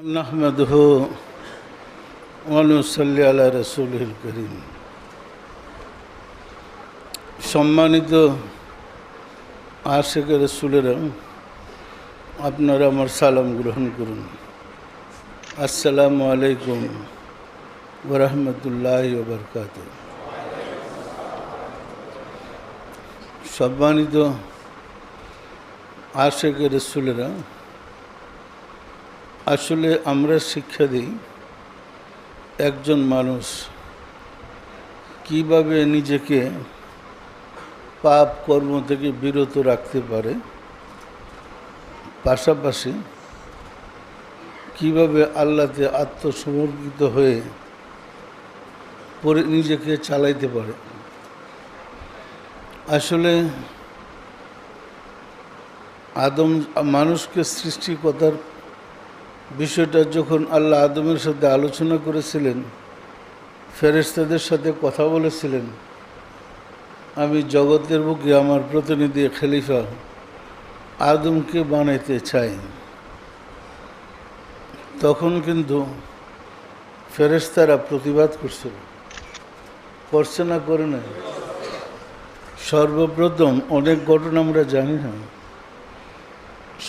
নাহমাদুহু ওয়া নুসাল্লি আলা রাসূলিল কারীম। সম্মানিত আশিক রাসূলেরা, আপনারা আমার সালাম গ্রহণ করুন। আসসালামু আলাইকুম ওয়া রাহমাতুল্লাহি ওয়া বারাকাতুহু। সম্মানিত আশিক রাসূলেরা, আসলে আমরা শিক্ষা দিই একজন মানুষ কিভাবে নিজেকে পাপ কর্ম থেকে বিরত রাখতে পারে, পাশাপাশি কিভাবে আল্লাহতে আত্মসমর্পিত হয়ে নিজেকে চালাইতে পারে। আসলে মানুষকে সৃষ্টিকর্তার বিষয়টা যখন আল্লাহ আদমের সাথে আলোচনা করেছিলেন, ফেরেশতাদের সাথে কথা বলেছিলেন, আমি জগতের বুকে আমার প্রতিনিধি খলিফা আদমকে বানাইতে চাই, তখন কিন্তু ফেরেশতারা প্রতিবাদ করছে না, করে না। সর্বপ্রথম অনেক ঘটনা আমরা জানি না,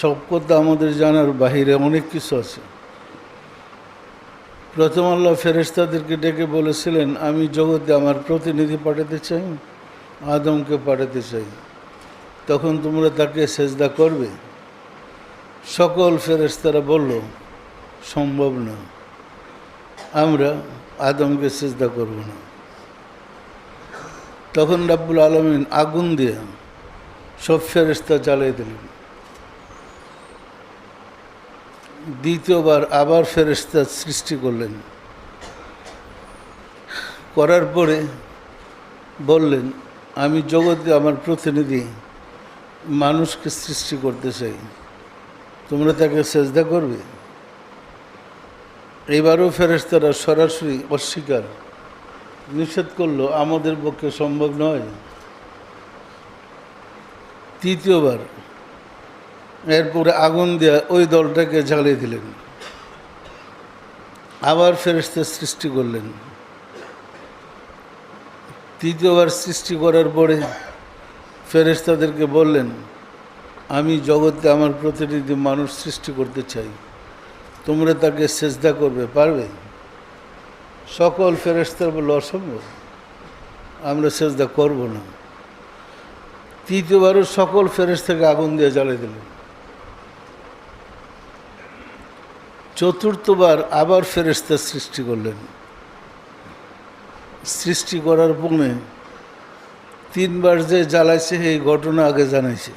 সব কথা আমাদের জানার বাহিরে অনেক কিছু আছে। প্রথম আল্লাহ ফেরেশতাদেরকে ডেকে বলেছিলেন, আমি জগতে আমার প্রতিনিধি পাঠাতে চাই, আদমকে পাঠাতে চাই, তখন তোমরা তাকে সেজদা করবে? সকল ফেরেশতারা বলল, সম্ভব না, আমরা আদমকে সেজদা করব না। তখন রাব্বুল আলামিন আগুন দিয়ে সব ফেরেশতা জ্বালিয়ে দিলেন। দ্বিতীয়বার আবার ফেরেশতা সৃষ্টি করলেন, করার পরে বললেন, আমি জগতে আমার প্রতিনিধি মানুষকে সৃষ্টি করতে চাই, তোমরা তাকে সেজদা করবে? এবারও ফেরেশতারা সরাসরি অস্বীকার, নিষেধ করলো, আমাদের পক্ষে সম্ভব নয়। তৃতীয়বার এরপরে আগুন দিয়ে ওই দলটাকে জ্বালিয়ে দিলেন। আবার ফেরেশতা সৃষ্টি করলেন। তৃতীয়বার সৃষ্টি করার পরে ফেরেশতাদেরকে বললেন, আমি জগতে আমার প্রতিনিধি মানুষ সৃষ্টি করতে চাই, তোমরা তাকে সেজদা করবে, পারবে? সকল ফেরেশতারা বলল, অসম্ভব, আমরা সেজদা করব না। তৃতীয়বারও সকল ফেরেশতাকে আগুন দিয়ে জ্বালিয়ে দিলেন। চতুর্থবার আবার ফেরেশতা সৃষ্টি করলেন। সৃষ্টি করার পরে তিনবার যে জ্বালাইছে এই ঘটনা আগে জানাইছে,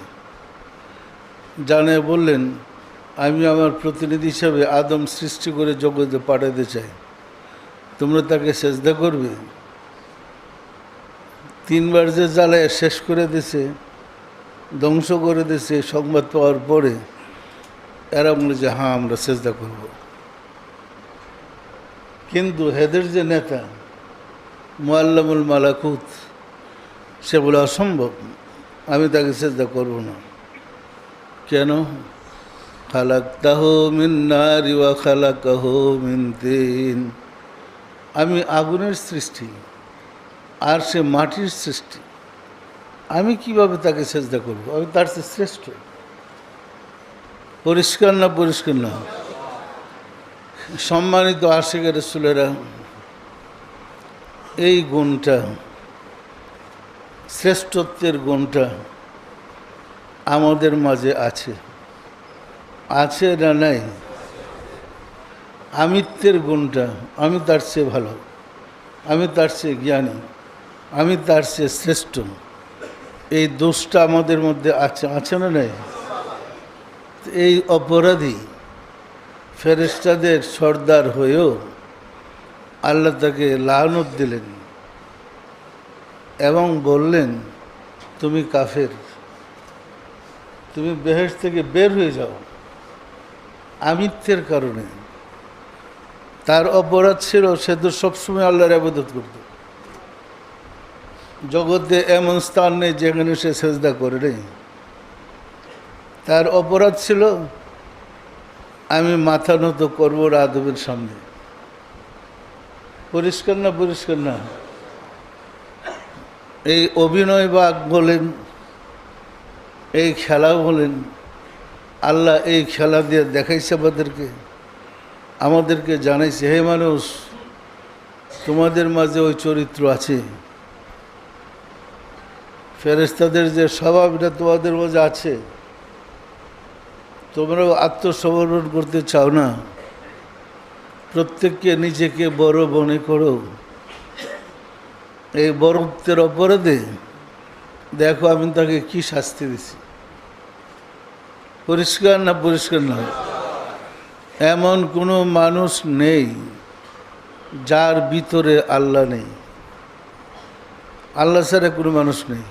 জানিয়ে বললেন, আমি আমার প্রতিনিধি হিসাবে আদম সৃষ্টি করে জগতে পাঠাতে চাই, তোমরা তাকে সেজদা করবে? তিনবার যে জ্বালায় শেষ করে দিছে, ধ্বংস করে দিছে, সংবাদ পাওয়ার পরে এরা বলে যে হ্যাঁ, আমরা সেজদা করব। কিন্তু হেদের যে নেতা মুআল্লামুল মালাকুত, সে বলে অসম্ভব, আমি তাকে সেজদা করব না। কেন? খালাকতাহু মিন নারি ওয়া খালাকাহু মিন তিন, আমি আগুনের সৃষ্টি আর সে মাটির সৃষ্টি, আমি কিভাবে তাকে সেজদা করব? আমি তার চেয়ে শ্রেষ্ঠ। পরিষ্কার না? পরিষ্কার না? সম্মানিত আশিক রাসূলেরা, এই গুণটা, শ্রেষ্ঠত্বের গুণটা আমাদের মাঝে আছে না নাই? আমিত্বের গুণটা, আমি তার চেয়ে ভালো, আমি তার চেয়ে জ্ঞানী, আমি তার চেয়ে শ্রেষ্ঠ, এই দোষটা আমাদের মধ্যে আছে না নাই? এই অপরাধী ফেরেশতাদের সর্দার হয়েও আল্লাহ তাকে লানত দিলেন এবং বললেন, তুমি কাফের, তুমি বেহেশত থেকে বের হয়ে যাও। আমিত্বের কারণে তার অপরাধ ছিল, সে তো সবসময় আল্লাহর ইবাদত করত। জগতে এমন স্থান নেই যেখানে সে সেজদা করে নেই। তার অপরাধ ছিল আমি মাথা নত করবো না আদবের সামনে। পরিষ্কার না? পরিষ্কার না? এই অভিনয় বাগ বলেন, এই খেলা বলেন, আল্লাহ এই খেলা দিয়ে দেখাইছে আমাদেরকে জানাইছে, হে মানুষ, তোমাদের মাঝে ওই চরিত্র আছে। ফেরেশতাদের যে স্বভাব, এটা তোমাদের মাঝে আছে। তোমরাও আত্মসমর্পণ করতে চাও না? প্রত্যেককে নিজেকে বড় মনে করো। এই বড়ত্বের অপরাধে দেখো আমি তাকে কি শাস্তি দিছি। পরিষ্কার না? পরিষ্কার না? এমন কোনো মানুষ নেই যার ভিতরে আল্লাহ নেই। আল্লাহ ছাড়া কোনো মানুষ নেই।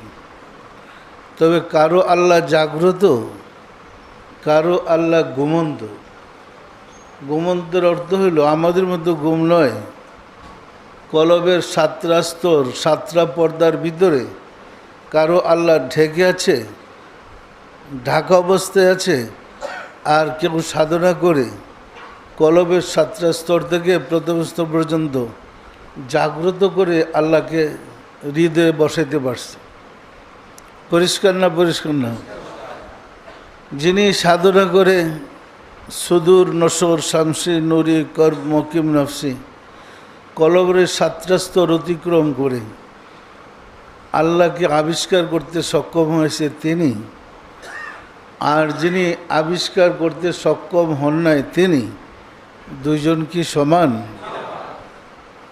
তবে কারো আল্লাহ জাগ্রত, কারো আল্লাহ ঘুমন্ত। ঘুমন্তের অর্থ হইল আমাদের মতো ঘুম নয়, কলবের সাতটা স্তর, সাতটা পর্দার ভিতরে কারো আল্লাহ ঢেকে আছে, ঢাকা অবস্থায় আছে। আর কেউ সাধনা করে কলবের সাতটা স্তর থেকে প্রথম স্তর পর্যন্ত জাগ্রত করে আল্লাহকে হৃদয়ে বসাইতে পারছে। পরিষ্কার না? পরিষ্কার না? যিনি সাধনা করে সুদূর নসর শামসি নুরি কর মকিম নফসি, কলবের সাতটা স্তর অতিক্রম করে আল্লাহকে আবিষ্কার করতে সক্ষম হয়েছে তিনি। আর যিনি আবিষ্কার করতে সক্ষম হন নাই তিনি, দুইজন কি সমান?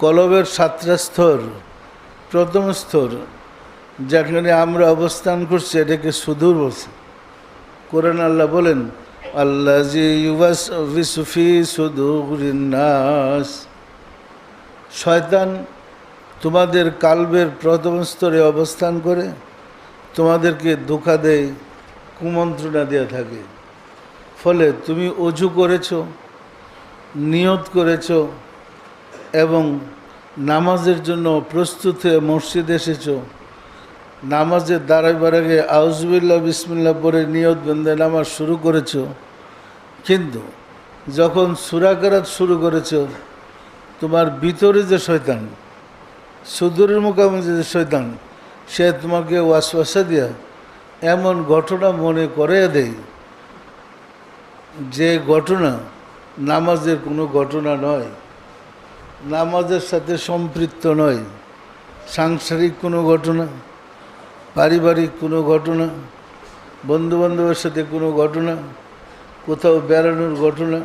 কলবের সাতটা স্তর, প্রথম স্তর যেখানে আমরা অবস্থান করছি এটাকে সুদূর বলছি। কোরআন আল্লাহ বলেন, আল্লাযী ইউওয়াসউইসু ফী সুদূরিন নাস। শয়তান তোমাদের কালবের প্রথম স্তরে অবস্থান করে তোমাদেরকে ধোঁকা দেয়, কুমন্ত্রণা দেওয়া থাকে। ফলে তুমি অজু করেছো, নিয়ত করেছো এবং নামাজের জন্য প্রস্তুত হয়ে মসজিদে এসেছো। নামাজের দাঁড়াইবার আগে আউযুবিল্লাহ বিসমিল্লাহ পরে নিয়ত বেঁধে নামাজ শুরু করেছো। কিন্তু যখন সূরা কেরাত শুরু করেছো, তোমার ভিতরে যে শয়তান, সুদূরের মুখামুখি যে শয়তান, সে তোমাকে ওয়াসওয়াসা দিয়া এমন ঘটনা মনে করিয়ে দেয় যে ঘটনা নামাজের কোনো ঘটনা নয়, নামাজের সাথে সম্পৃক্ত নয়। সাংসারিক কোনো ঘটনা, পারিবারিক কোনো ঘটনা, বন্ধুবান্ধবের সাথে কোনো ঘটনা, কোথাও বেড়ানোর ঘটনা,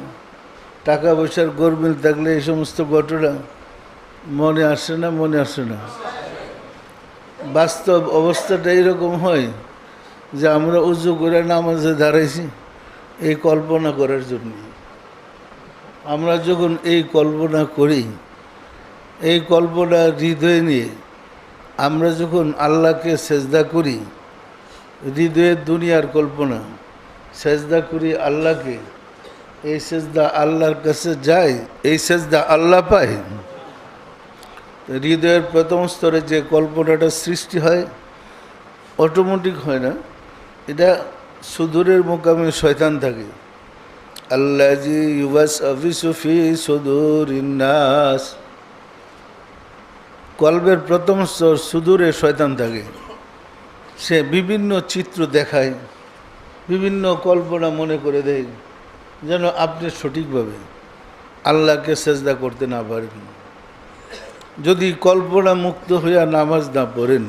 টাকা পয়সার গরমিল থাকলে এই সমস্ত ঘটনা মনে আসে না? মনে আসে না? বাস্তব অবস্থাটা এইরকম হয় যে আমরা উজু করে নামাজে দাঁড়াইছি এই কল্পনা করার জন্য। আমরা যখন এই কল্পনা করি, এই কল্পনা হৃদয়ে নিয়ে আমরা যখন আল্লাহকে সেজদা করি, হৃদয়ের দুনিয়ার কল্পনা, সেজদা করি আল্লাহকে, এই সেজদা আল্লাহর কাছে যায়, এই সেজদা আল্লাহ পায়। হৃদয়ের প্রথম স্তরে যে কল্পনাটা সৃষ্টি হয় অটোমেটিক হয় না, এটা সুদূরের মোকামে শয়তান থাকে। আল্লাযী ইউওয়াসউইসু ফী সুদূরিন নাস, কলবের প্রথম স্তর সুদূরে শয়তান থাকে। সে বিভিন্ন চিত্র দেখায়, বিভিন্ন কল্পনা মনে করে দেয় যেন আপনি সঠিকভাবে আল্লাহকে সেজদা করতে না পারেন। যদি কল্পনা মুক্ত হইয়া নামাজ না পড়েন,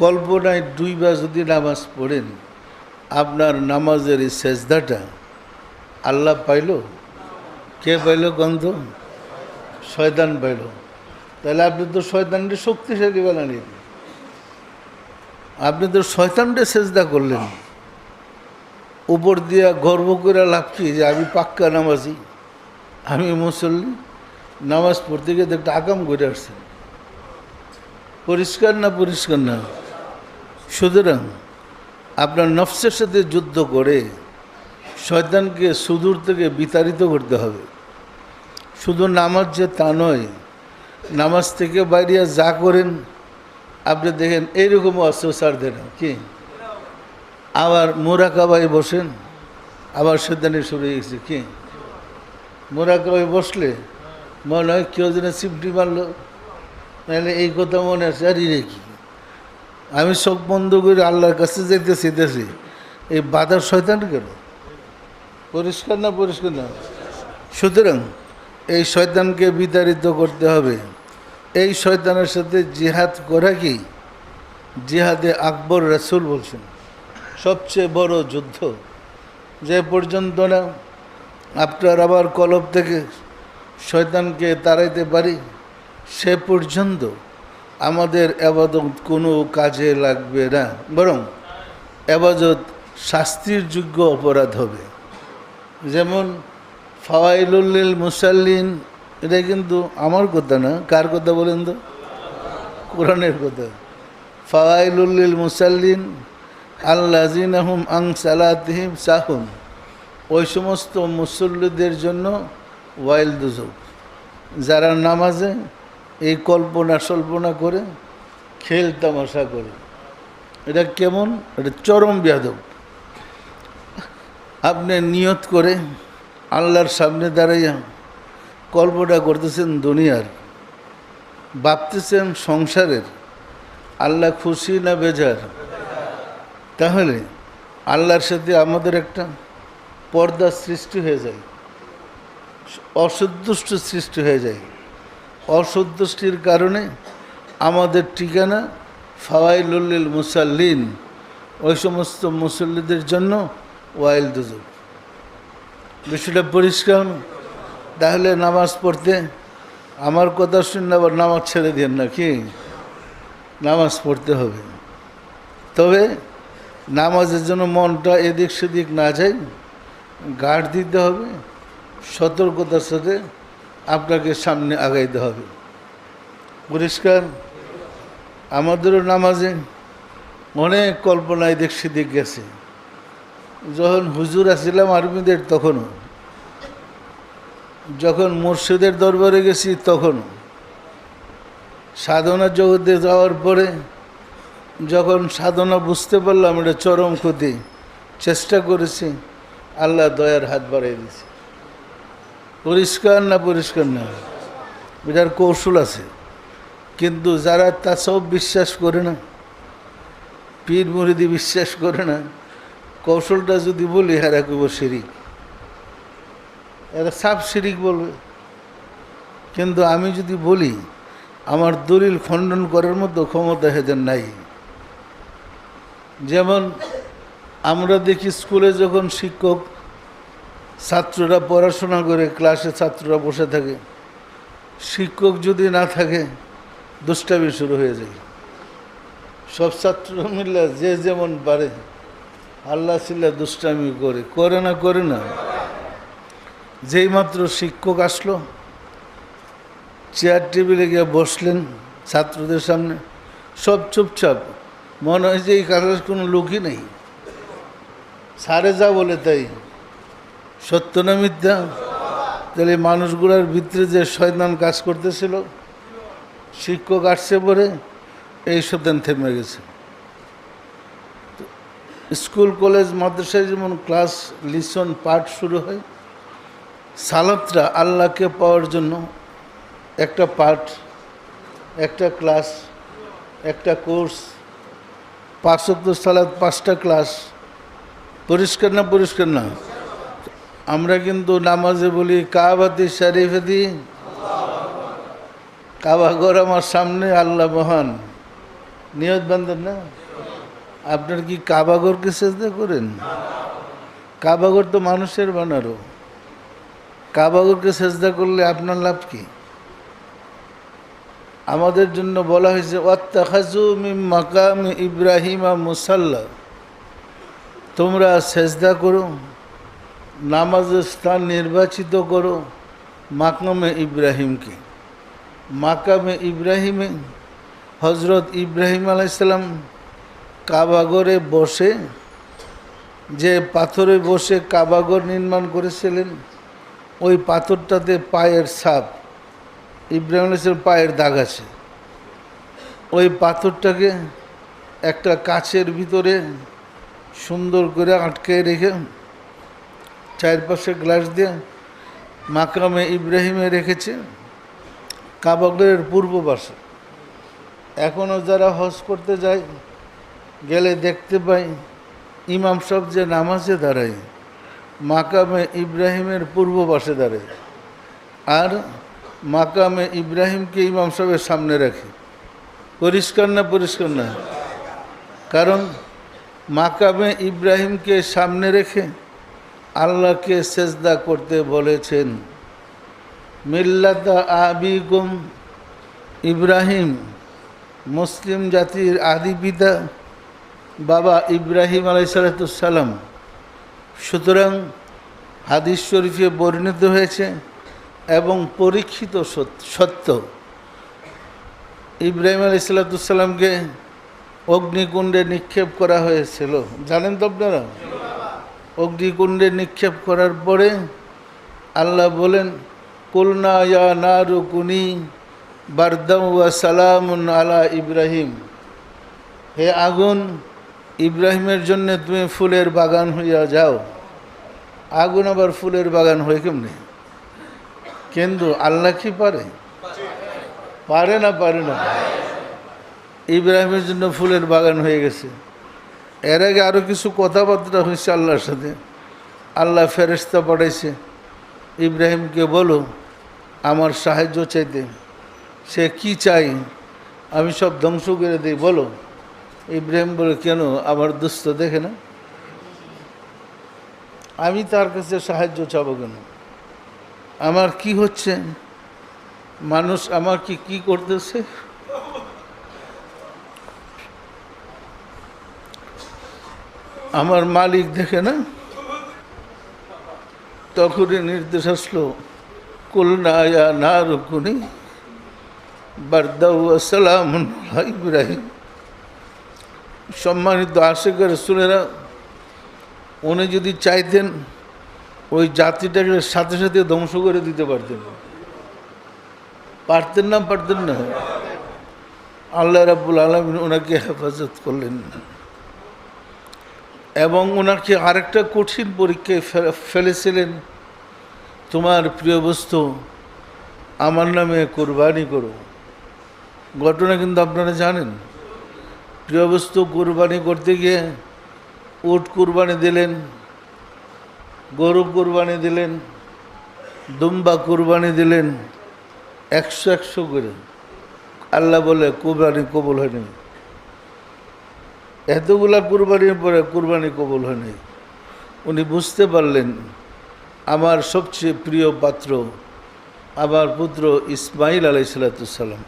কল্পনায় ডুইবা যদি নামাজ পড়েন, আপনার নামাজের এই সেজদাটা আল্লাহ পাইল? কে পাইল? গন্ধ শয়তান পাইল। তাহলে আপনি তো শয়তানকে শক্তিশালী বানালেন, আপনি তো শয়তানকে সেজদা করলেন। উপর দিয়া গর্ব করে লাভ কি যে আমি পাক্কা নামাজি, আমি মুসল্লি, নামাজ পড়তে গিয়ে একটা আকাম করে আসছেন। পরিষ্কার না? পরিষ্কার না? সুতরাং আপনার নফসের সাথে যুদ্ধ করে শয়তানকে সুদূর থেকে বিতাড়িত করতে হবে। শুধু নামাজ যে তা নয়, নামাজ থেকে বাইরে যা করেন আপনি দেখেন এইরকমও আছে, ছাড় দেন কি। আবার মুরাকাবায় বসেন, আবার শয়তানি শুরু হয়ে গেছে। কি মোরাকাবায় বসলে মনে হয় কেউ যেন চিমটি মারলো, নাহলে এই কথা মনে আছে, আর রে কি আমি চোখ বন্ধ করে আল্লাহর কাছে যেতেছি, এই বাধার শয়তান কেন? পরিষ্কার না? পরিষ্কার না? সুতরাং এই শয়তানকে বিতাড়িত করতে হবে। এই শয়তানের সাথে জিহাদ করা কি? জিহাদে আকবর রাসূল বলছেন সবচেয়ে বড় যুদ্ধ। যে পর্যন্ত না আপনার আবার কলব থেকে শয়তানকে তাড়াইতে পারি, সে পর্যন্ত আমাদের আবাদত কোনো কাজে লাগবে না, বরং আবাদত শাস্তির যোগ্য অপরাধ হবে। যেমন ফাওয়াইলুল মুসাল্লিন, এটা কিন্তু আমার কথা না, কার কথা বলেন তো? কোরআনের কথা। ফাওয়াইলুল মুসাল্লিন আল্লাযিনা হুম আন সালাতিহিম সাহুন, ওই সমস্ত মুসল্লিদের জন্য ওয়াইল দুজক, যারা নামাজে এই কল্পনা সল্পনা করে খেল তামাশা করে। এটা কেমন? এটা চরম বেয়াদব। আপনি নিয়ত করে আল্লাহর সামনে দাঁড়াইয়া কল্পনা করতেছেন দুনিয়ার, ভাবতেছেন সংসারের, আল্লাহ খুশি না বেজার? তাহলে আল্লাহর সাথে আমাদের একটা পর্দা সৃষ্টি হয়ে যায়, অসন্তুষ্ট সৃষ্টি হয়ে যায়। অসন্তুষ্টির কারণে আমাদের ঠিকানা ফাওয়াইলুল মুসাল্লিন, ওই সমস্ত মুসল্লিদের জন্য ওয়াইল দুজক। বিষয়টা পরিষ্কার? তাহলে নামাজ পড়তে আমার কথা শুনে আবার নামাজ ছেড়ে দেন না, কি? নামাজ পড়তে হবে, তবে নামাজের জন্য মনটা এদিক সেদিক না যায়, গার্ড দিতে হবে, সতর্কতার সাথে আপনাকে সামনে আগাইতে হবে। পরিষ্কার? আমাদেরও নামাজে অনেক কল্পনা এদিক সেদিক গেছে। যখন হুজুর আসছিলাম আর্মিদের তখনও, যখন মুর্শিদের দরবারে গেছি তখনও, সাধনা জগতে যাওয়ার পরে যখন সাধনা বুঝতে পারলাম এটা চরম ক্ষতি, চেষ্টা করেছি, আল্লাহ দয়ার হাত বাড়িয়ে দিয়েছে। পরিষ্কার না? পরিষ্কার না? এটার কৌশল আছে। কিন্তু যারা তাসওয়ুফ বিশ্বাস করে না, পীর মুরিদি বিশ্বাস করে না, কৌশলটা যদি বলি এরা কইব শিরিক, এরা সাফ শিরিক বলবে। কিন্তু আমি যদি বলি, আমার দলিল খণ্ডন করার মতো ক্ষমতা এদের নাই। যেমন আমরা দেখি স্কুলে যখন শিক্ষক ছাত্ররা পড়াশোনা করে, ক্লাসে ছাত্ররা বসে থাকে, শিক্ষক যদি না থাকে দুষ্টামি শুরু হয়ে যায়। সব ছাত্র মিলে যে যেমন পারে আল্লাহ ছিল্লা দুষ্টামি করে না? করে না? যেই মাত্র শিক্ষক আসলো, চেয়ার টেবিলে গিয়ে বসলেন ছাত্রদের সামনে, সব চুপচাপ, মনে হয় যে এই কাজের কোনো লোকই নেই, সারে যা বলে তাই। সত্য না মিথ্যা? তাহলে মানুষগুলোর ভিতরে যে শয়তান কাজ করতেছিল, শিক্ষক আসছে পরে এই শয়তান থেমে গেছে। স্কুল কলেজ মাদ্রাসায় যেমন ক্লাস লিসন পাঠ শুরু হয়, সালাতরা আল্লাহকে পাওয়ার জন্য একটা পাঠ, একটা ক্লাস, একটা কোর্স, 5 ওয়াক্ত সালাত, 5টা ক্লাস। পরিষ্কার না? পরিষ্কার না? আমরা কিন্তু নামাজে বলি কাবাতি শরীফাতি, কাবাঘর আমার সামনে, আল্লাহ মহান, নিয়ত বান্ধব না? আপনার কি কাবাঘরকে সেজদা করেন? কাবাঘর তো মানুষের বানানো, কাবাঘরকে সেজদা করলে আপনার লাভ কি? আমাদের জন্য বলা হয়েছে ওয়াত্তাখাযু মিন মাকামি ইব্রাহিমা মুসাল্লা, তোমরা সেজদা করো, নামাজের স্থান নির্বাচিত করো মাকামে ইব্রাহিমকে। মাকামে ইব্রাহিমে হজরত ইব্রাহিম আলাইসাল্লাম কাবাগরে বসে, যে পাথরে বসে কাবাগর নির্মাণ করেছিলেন, ওই পাথরটাতে পায়ের ছাপ, ইব্রাহিম আলাইসাল্লাম পায়ের দাগ আছে। ওই পাথরটাকে একটা কাচের ভিতরে সুন্দর করে আটকে রেখে চারপাশে গ্লাস দিয়ে মাকামে ইব্রাহিমে রেখেছে, কাবাগরের পূর্ব পাশে। এখনও যারা হজ করতে যায় গেলে দেখতে পাই ইমাম সাহেব যে নামাজে দাঁড়ায় মাকামে ইব্রাহিমের পূর্ব পাশে দাঁড়ায়, আর মাকামে ইব্রাহিমকে ইমাম সাহেবের সামনে রাখে। পরিষ্কার না? পরিষ্কার না? কারণ মাকামে ইব্রাহিমকে সামনে রেখে আল্লাহকে সেজদা করতে বলেছেন। মিল্লাতা আবিকুম ইব্রাহিম, মুসলিম জাতির আদি পিতা বাবা ইব্রাহিম আলাইহিসসালাম। সুতরাং হাদিস শরীফে বর্ণিত হয়েছে এবং পরীক্ষিত সত্য, ইব্রাহিম আলাইহিসসালামকে অগ্নিকুণ্ডে নিক্ষেপ করা হয়েছিল। জানেন তো আপনারা? অগ্নিকুণ্ডে নিক্ষেপ করার পরে আল্লাহ বলেন, কুলনা ইয়া নারু কুনি বারদাম ওয়া সালামুন আলা ইব্রাহিম, হে আগুন ইব্রাহিমের জন্য তুমি ফুলের বাগান হইয়া যাও। আগুন আবার ফুলের বাগান হয় কেমনি? কিন্তু আল্লাহ কি পারে? পারে না? পারে না? ইব্রাহিমের জন্য ফুলের বাগান হয়ে গেছে। এর আগে আরও কিছু কথাবার্তা হয়েছে আল্লাহর সাথে। আল্লাহ ফেরেশতা পাঠাইছে, ইব্রাহিমকে বলো আমার সাহায্য চাইতে। সে কি চাই? আমি সব ধ্বংস করে দিই, বলো। ইব্রাহিম বলে, কেন? আমার দুস্থ দেখে না? আমি তার কাছে সাহায্য চাবো কেন? আমার কি হচ্ছে? মানুষ আমার কি করতেছে? আমার মালিক দেখে না? তখনই নির্দেশ আসলো, কুলনা ইয়া নারু কুনি বারদাম ওয়া সালামুন আলা ইব্রাহিম। সম্মানিত আশিকের রাসূলেরা, উনি যদি চাইতেন ওই জাতিটাকে সাথে সাথে ধ্বংস করে দিতে পারতেন। পারতেন না? পারতেন না? আল্লাহ রাব্বুল আলামিন ওনাকে হেফাজত করলেন এবং ওনাকে আরেকটা কঠিন পরীক্ষায় ফেলেছিলেন। তোমার প্রিয় বস্তু আমার নামে কোরবানি করো। ঘটনা কিন্তু আপনারা জানেন। প্রিয় বস্তু কোরবানি করতে গিয়ে উট কোরবানি দিলেন, গরু কোরবানি দিলেন, দুম্বা কোরবানি দিলেন, 100 করে। আল্লাহ বলে কোরবানি কবুল হয়নি। এতগুলা কোরবানির পরে কোরবানি কবুল হয়নি। উনি বুঝতে পারলেন আমার সবচেয়ে প্রিয় পাত্র আমার পুত্র ইসমাইল আলাইহিসসালাম।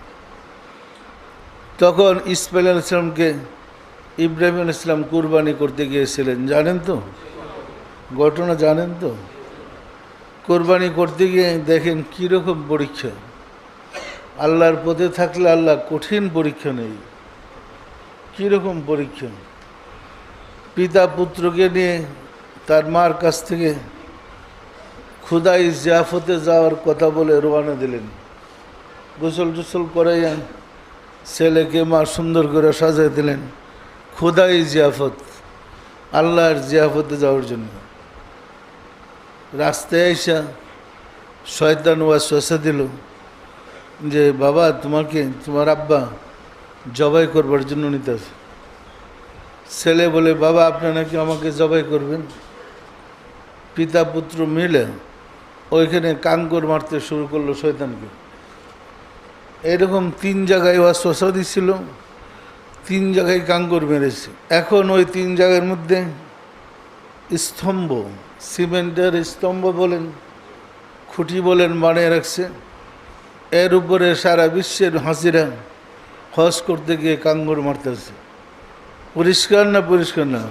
তখন ইসমাইল আলাইহিসসালামকে ইব্রাহিম আলাইহিসসালাম কোরবানি করতে গিয়েছিলেন। জানেন তো ঘটনা? জানেন তো? কোরবানি করতে গিয়ে দেখেন কীরকম পরীক্ষা। আল্লাহর পথে থাকলে আল্লাহ কঠিন পরীক্ষা নেই। কীরকম পরীক্ষা! পিতা পুত্রকে নিয়ে তার মার কাছ থেকে খুদাই জিয়াফতে যাওয়ার কথা বলে রওনা দিলেন। গোসল টোসল করাইয়া ছেলেকে মা সুন্দর করে সাজাই দিলেন খুদাই জিয়াফত, আল্লাহর জিয়াফতে যাওয়ার জন্য। রাস্তায় আইসা শয়তান ওয়াসওয়াসা দিল যে বাবা তোমাকে তোমার আব্বা জবাই করবার জন্য নিতেছে। ছেলে বলে, বাবা আপনি নাকি আমাকে জবাই করবেন? পিতা পুত্র মিলে ওইখানে কাঙ্কর মারতে শুরু করলো শয়তানকে। এরকম 3 জায়গায় ওয়াসওয়াসা দিছিল, 3 জায়গায় কাঙ্কর মেরেছে। এখন ওই 3 জায়গার মধ্যে স্তম্ভ, সিমেন্টের স্তম্ভ বলেন, খুঁটি বলেন, বানিয়ে রাখছে। এর উপরে সারা বিশ্বের হাসিরা হজ করতে গিয়ে কাঙ্গর মারতেছে। পরিষ্কার না? পরিষ্কার না?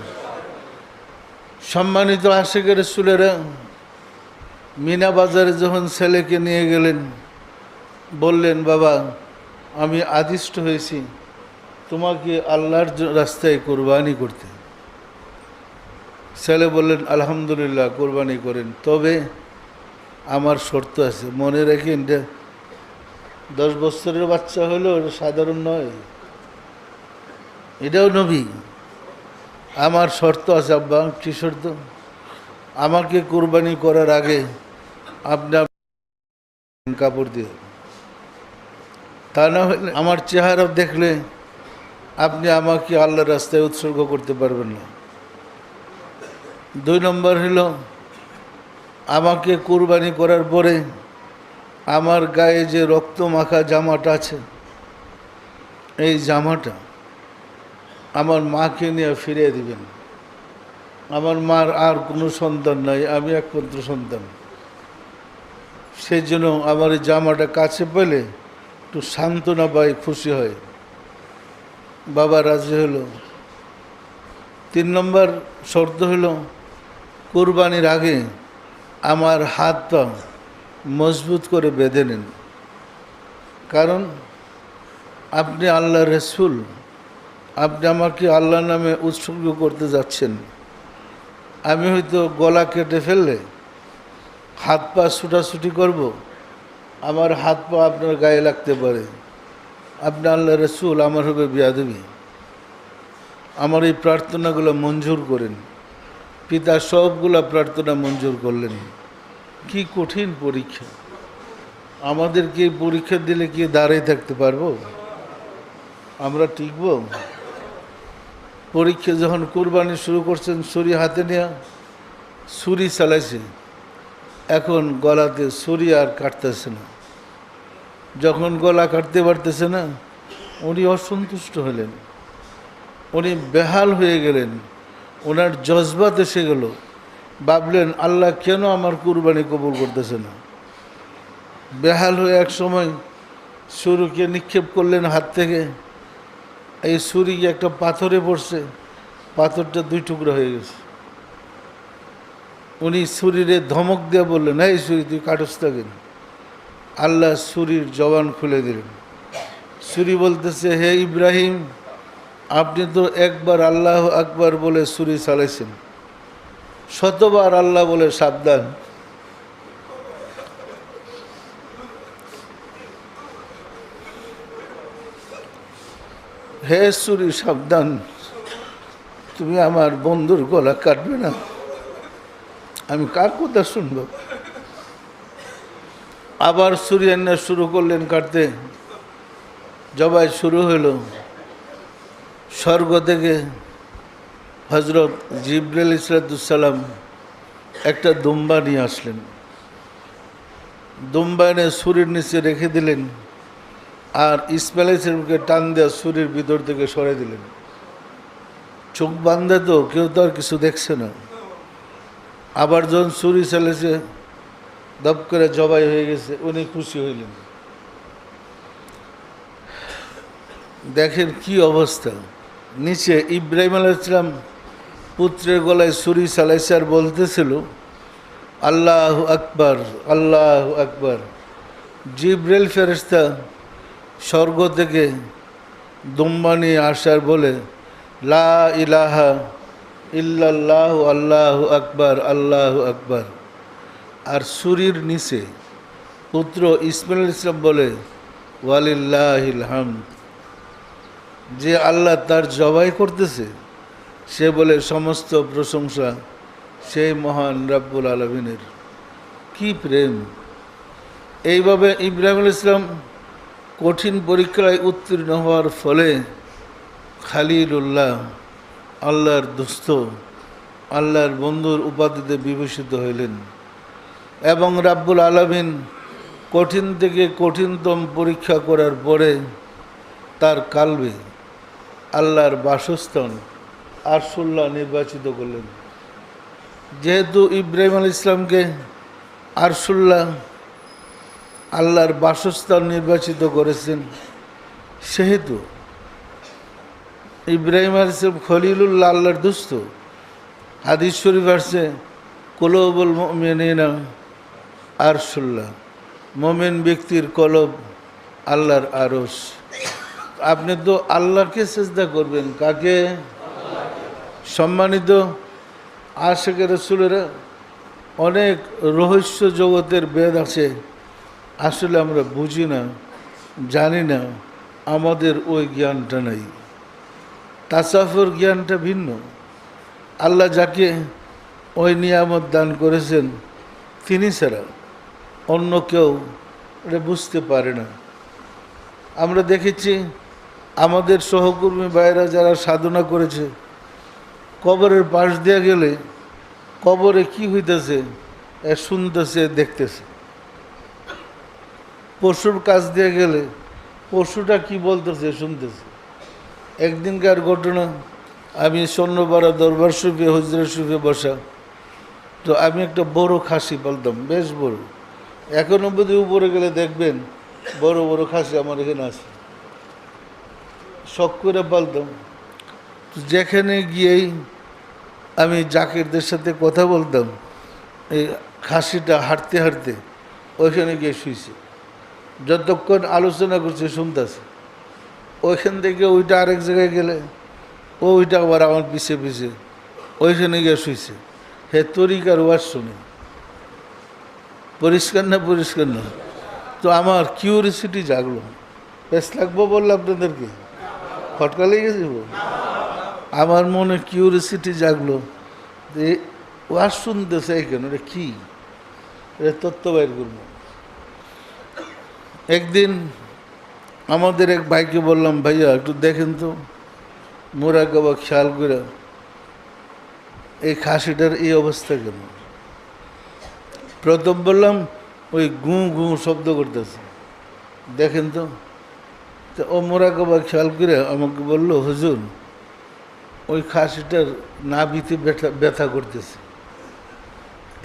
সম্মানিত আশিকের রাসূলেরা মিনা বাজারে যখন ছেলেকে নিয়ে গেলেন, বললেন বাবা আমি আদিষ্ট হয়েছি তোমাকে আল্লাহর রাস্তায় কোরবানি করতে। ছেলে বললেন আলহামদুলিল্লাহ, কোরবানি করেন, তবে আমার শর্ত আছে। মনে রাখেন 10 বছরের বাচ্চা হলো সাধারণ নয়, এটাও নবী। আমার শর্ত আছে। আব্বা কি শর্ত? আমাকে কুরবানি করার আগে আপনি কাপড় দিয়ে, তা না হলে আমার চেহারা দেখলে আপনি আমাকে আল্লাহর রাস্তায় উৎসর্গ করতে পারবেন না। 2 নম্বর হলো, আমাকে কুরবানি করার পরে আমার গায়ে যে রক্ত মাখা জামাটা আছে, এই জামাটা আমার মাকে নিয়ে ফিরিয়ে দিবেন। আমার মার আর কোনো সন্তান নাই, আমি একমাত্র সন্তান। সেই জন্য আমার এই জামাটা কাছে পেলে একটু সান্ত্বনা পাই, খুশি হয়। বাবা রাজি হলো। 3 নম্বর শর্ত হলো, কুরবানির আগে আমার হাত পা মজবুত করে বেঁধে নেন। কারণ আপনি আল্লাহর রাসূল, আপনি আমাকে আল্লাহর নামে উৎসর্গ করতে যাচ্ছেন। আমি হয়তো গলা কেটে ফেললে হাত পা ছুটাছুটি করব, আমার হাত পা আপনার গায়ে লাগতে পারে। আপনি আল্লাহর রাসূল, আমার হবে বেয়াদবি। আমার এই প্রার্থনাগুলো মঞ্জুর করেন। পিতা সবগুলা প্রার্থনা মঞ্জুর করলেন। কি কঠিন পরীক্ষা! আমাদেরকে এই পরীক্ষা দিলে কি দাঁড়িয়ে থাকতে পারবো? আমরা টিকব? পরীক্ষা যখন কুরবানি শুরু করছেন, ছুরি হাতে নিয়ে ছুরি চালাইছে, এখন গলাতে ছুরি আর কাটতেছে না। যখন গলা কাটতে পারতেছে না, উনি অসন্তুষ্ট হলেন, উনি বেহাল হয়ে গেলেন, ওনার জজবাত এসে গেল। ভাবলেন, আল্লাহ কেন আমার কুরবানি কবুল করতেছে না? বেহাল হয়ে এক সময় ছুরিকে নিক্ষেপ করলেন হাত থেকে। এই ছুরি একটা পাথরে পড়ছে, পাথরটা 2 টুকরা হয়ে গেছে। উনি ছুরিরে ধমক দিয়ে বললেন, এই ছুরি তুই কাটস থাকেন। আল্লাহ ছুরির জবান খুলে দিলেন। ছুরি বলতেছে, হে ইব্রাহিম, আপনি তো একবার আল্লাহ আকবার বলে ছুরি চালাইছেন, 100বার আল্লাহ বলে সাবধান। হে ছুরি সাবধান, তুমি আমার বন্ধুর গলা কাটবে না। আমি কার কথা শুনব? আবার ছুরি এনে শুরু করলেন কাটতে। জবাই শুরু হলো। স্বর্গ থেকে হজরত জিবরাইল ইসলাতুসাল্লাম একটা দুম্বা নিয়ে আসলেন। দুম্বা এনে ছুরির নিচে রেখে দিলেন, আর ইসমাইল ইসলামকে টান দেওয়া ছুরির ভিতর থেকে সরে দিলেন। চোখ বান্ধে তো, কেউ তো আর কিছু দেখছে না। আবার যখন ছুরি চালিয়েছে, দপ করে জবাই হয়ে গেছে, উনি খুশি হইলেন। দেখেন কি অবস্থা। নিচে ইব্রাহিম আলাইহিস সালাম পুত্রের গলায় ছুরি চালাইছে আর বলতেছিল, আল্লাহু আকবার, আল্লাহু আকবার। জিবরাইল ফেরেশতা স্বর্গ থেকে দুম্বা নিয়ে আসার বলে, লা ইলাহা ইল্লাল্লাহু আল্লাহু আকবার, আল্লাহু আকবার। আর ছুরির নিচে পুত্র ইসমাইল ইসলাম বলে, ওয়ালিল্লাহিল হামদ। যে আল্লাহ তার জবাই করতেছে, সে বলে সমস্ত প্রশংসা সেই মহান রাব্বুল আলামিনের। কি প্রেম! এইভাবে ইব্রাহিম আলাইহিস সালাম কঠিন পরীক্ষায় উত্তীর্ণ হওয়ার ফলে খালিলুল্লাহ, আল্লাহর দোস্ত, আল্লাহর বন্ধুর উপাধিতে বিভূষিত হইলেন। এবং রাব্বুল আলামিন কঠিন থেকে কঠিনতম পরীক্ষা করার পরে তার কালবে আল্লাহর বাসস্থান আরশুল্লাহ নির্বাচিত করলেন। যেহেতু ইব্রাহিম আলাইহিস সালামকে আরশুল্লাহ আল্লাহর বাসস্থান নির্বাচিত করেছেন, সেহেতু ইব্রাহিম আলাইহিস সালাম খলিলুল্লাহ, আল্লাহর দোস্ত। হাদিস শরীফ আসছে, কুলুবুল মুমিনিনা আরশুল্লাহ, মুমিন ব্যক্তির কলব আল্লাহর আরশ। আপনি তো আল্লাহকে সিজদা করবেন, কাকে? সম্মানিত আশিক রাসূলেরা, অনেক রহস্য জগতের বেদ আছে, আসলে আমরা বুঝি না, জানি না, আমাদের ওই জ্ঞানটা নাই। তাসাউফের জ্ঞানটা ভিন্ন। আল্লাহ যাকে ওই নিয়ামত দান করেছেন তিনি ছাড়া অন্য কেউ এটা বুঝতে পারে না। আমরা দেখেছি আমাদের সহকর্মী ভাইরা যারা সাধনা করেছে, কবরের পাশ দিয়ে গেলে কবরে কি হইতেছে শুনতেছে, দেখতেছে। পশুর কাছ দিয়ে গেলে পশুটা কি বলতেছে শুনতেছে। একদিনকার ঘটনা, আমি স্বর্ণপাড়া দরবার শরীফে হুজরা শরীফে বসা, তো আমি একটা বড় খাসি বলতাম, বেশ বড়, এখনো অবধি উপরে গেলে দেখবেন বড় বড় খাসি আমার এখানে আছে, শখ করে বলতাম। যেখানে গিয়েই আমি জাকিরদের সাথে কথা বলতাম, এই খাসিটা হাঁটতে হাঁটতে ওইখানে গিয়ে শুয়েছে, যতক্ষণ আলোচনা করছে শুনতেছে। ওইখান থেকে ওইটা আরেক জায়গায় গেলে ওইটা আবার আমার পিছে পিছে ওইখানে গিয়ে শুয়েছে। হে তরিকার ওয়াজ শুনে, পরিষ্কার না পরিষ্কার না? তো আমার কিউরিসিটি জাগলো। বেশ লাগবো বললো আপনাদেরকে, ফটকা লেগে যাব। আমার মনে কিউরিসিটি জাগলো যে ওয়াজ শুনতেছে কেন, এটা কী, এটা তত্ত্ব বাইর করবো। একদিন আমাদের এক ভাইকে বললাম, ভাইয়া একটু দেখেন তো মোরাকাবা খেয়াল করে এই খাসিটার এই অবস্থা কেন। প্রথম বললাম ওই গুঁ গুঁ শব্দ করতেছে, দেখেন তো। ও মোরাকাবা খেয়াল করে আমাকে বলল, হুজুর ওই খাসিটার নাভিতে ব্যথা করতেছে,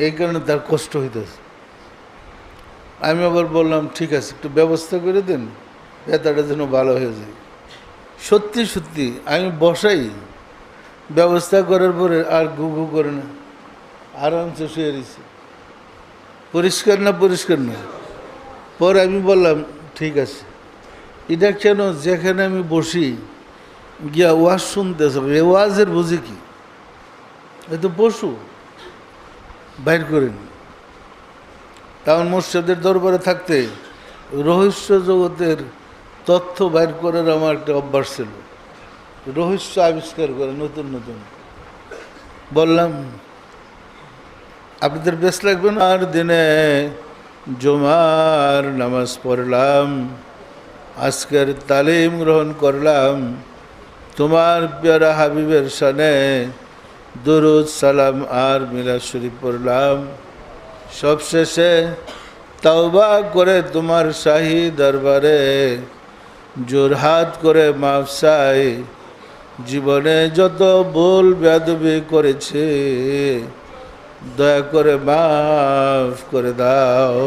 এই কারণে তার কষ্ট হইতেছে। আমি আবার বললাম, ঠিক আছে একটু ব্যবস্থা করে দেন, ব্যথাটা যেন ভালো হয়ে যায়। সত্যি সত্যি আমি বসাই, ব্যবস্থা করার পরে আর গু গু করে না, আরামসে শুয়ে দিচ্ছে। পরিষ্কার না পরিষ্কার না? পরে আমি বললাম, ঠিক আছে, এটা কেন যেখানে আমি বসি গিয়া ওয়াজ শুনতেছে, ওয়াজের বুঝি কি, এ তো পশু, বাইর করেন। তেমন মুর্শিদের দরবারে থাকতে রহস্য জগতের তথ্য বাইর করার আমার একটা অভ্যাস ছিল, রহস্য আবিষ্কার করে নতুন নতুন। বললাম আপনাদের বেশ লাগবে না? আর দিনে জুমার নামাজ পড়লাম, আজকের তালিম গ্রহণ করলাম, তোমার প্যারা হাবিবের শানে দুরুদ সালাম আর মিলাদ শরীফ পড়লাম, সবশেষে তওবা করে তোমার শাহী দরবারে জোরহাত করে মাফ চাই, জীবনে যত ভুল বেয়াদবি করেছে দয়া করে মাফ করে দাও,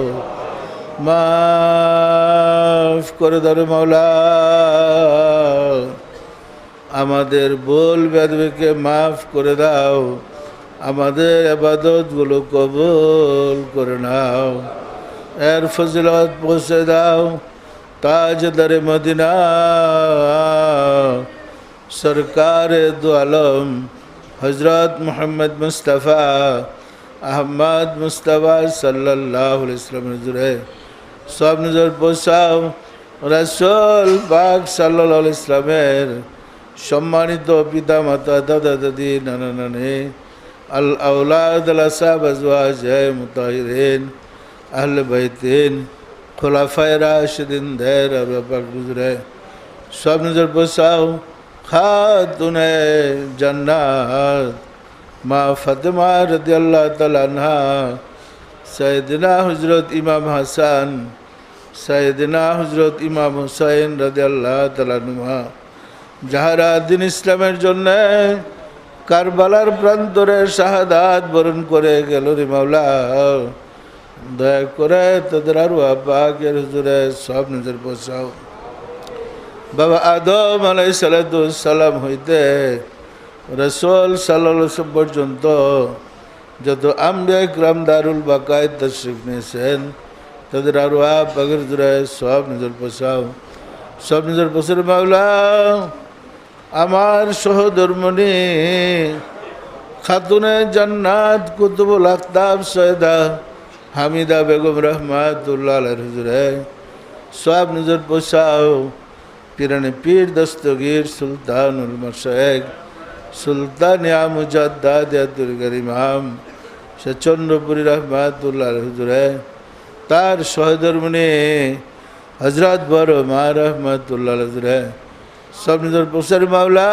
মাফ করে দাও রে মাওলা। আমাদের ভুল বেয়াদবিকে মাফ করে দাও, আমাদের ইবাদতগুলো কবুল করে নাও, এর ফজিলত পৌঁছে দাও তাজদারে মদিনা সরকারে দু আলম হজরত মোহাম্মদ মুস্তাফা আহমদ মুস্তাফা সাল্লাল্লাহু আলাইহি ওয়াসাল্লামের হুজুরে সব নজর পৌঁছাও। রাসূল পাক সাল্লাল্লাহু আলাইহি ওয়াসাল্লামের সম্মানিত পিতা মাতা দাদা দাদি নানা নানি আল আওলাদ আল আসহাব আজওয়াজ মুতাহিরিন আহলে বাইতিন খুলাফায়ে রাশিদিন দের পাক গুজরে সব নজর পৌঁছাও। খাতুনে জান্নাত মা ফাতেমা রাদিয়াল্লাহু তাআলা আনহা, সাইয়েদিনা হযরত ইমাম হাসান, সাইয়েদিনা হযরত ইমাম হুসাইন রাদিয়াল্লাহু তাআলা আনহুমা, যাহারা দিন ইসলামের জন্য কারবালার প্রান্তরে শাহাদাত বরণ করে গেল রে মাওলা, দয়া করে তাদের আরওয়াহ পাকের হুজুরে সব নজর পৌঁছাও। বাবা আদম আলাইহিস সালাম হইতে রাসূল সাল্লাল্লাহু আলাইহি ওয়াসাল্লাম পর্যন্ত যত আম্বিয়া ইকরাম দারুল বাকায় তাশরীফ নিয়েছেন তাদের আরওয়াহ পাকের হুজুরে সব নজর পৌঁছাও, সব নজর পৌঁছাও মাওলা। আমার সহধর্মণি খাতুনে জান্নাত কুতুবুল আখতাব সৈয়দা হামিদা বেগম রহমাতুল্লাহ আলাইহির হুজুরে সব নজর পৌঁছাও। পিরানে পীর দস্তগীর সুলতানুল মাশায়েখ সুলতান ইয়া মুজাদ্দাদ ইয়া দুরগার ইমাম সে চন্দ্রপুরী রহমাতুল্লাহ হুজুরে তার সহধর্মিনী হজরত বড় মা রহমাতুল্লাহ হুজুরে সব নিজের প্রসার মাওলা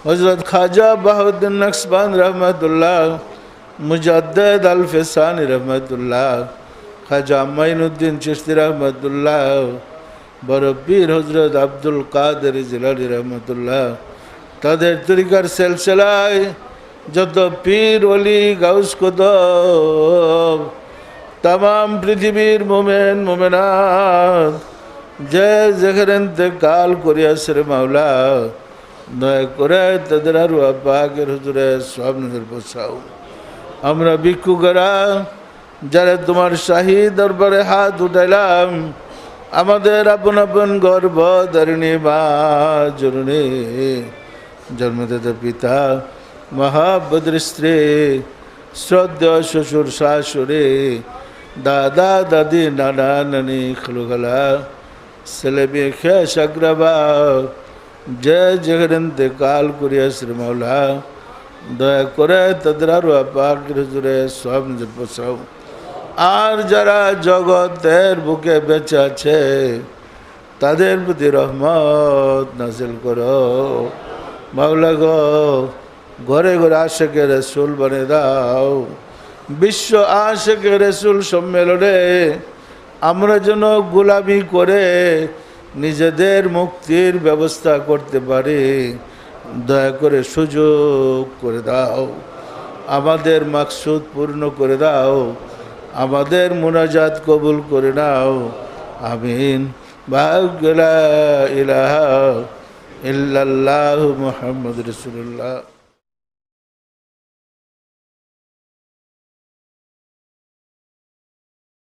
হজরত খাজা বাহাউদ্দিন নকশবন্দ রহমতুল্লাহ মুজাদ্দেদ আল ফেসানি রহমতুল্লাহ খাজা মাইনুদ্দিন চিশতি রহমতুল্লাহ বড় পীর হজরত আব্দুল কাদের জিলানী রহমতুল্লাহ তাদের তরিকার সিলসিলায় যত পীর ওলি গাউস কুতুব तमाम পৃথিবীর মোমেন মোমেনাত যে যেখানে ইন্তেকাল করিয়াছে মাওলা দয়া করে তাদের আরওয়াহ পাকের হুজুরে সব নজর বসাও। আমরা ভিক্ষুকেরা যারা তোমার শাহী দরবারে হাত উঠাইলাম আমাদের আপন আপন গর্ভধারিণী মা জননী জন্মদাতা পিতা মহাবদ্র স্ত্রী শ্রদ্ধেয় শ্বশুর শাশুড়ি দাদা দাদি নানা নানি খালুখালা ছেলে মেয়ে খেস আগ্রাবা যে যেখানে ইন্তেকাল করিয়াছে মাওলা দয়া করে তাদের আরওয়াহ পাকের হুজুরে সব নজর বসাও। আর যারা জগতের বুকে বেঁচে আছে তাদের প্রতি রহমত নাজিল করো মাওলা গো। ঘরে ঘরে আশেকে রসুল বনে দাও। বিশ্ব আশেকে রসুল সম্মেলনে আমরা যেন গোলামি করে নিজেদের মুক্তির ব্যবস্থা করতে পারি দয়া করে সুযোগ করে দাও। আমাদের মাকসুদ পূর্ণ করে দাও। আমাদের মুনাজাত কবুল করে নাও। আমিন। লা ইলাহা ইল্লাল্লাহু মুহাম্মাদুর রাসূলুল্লাহ।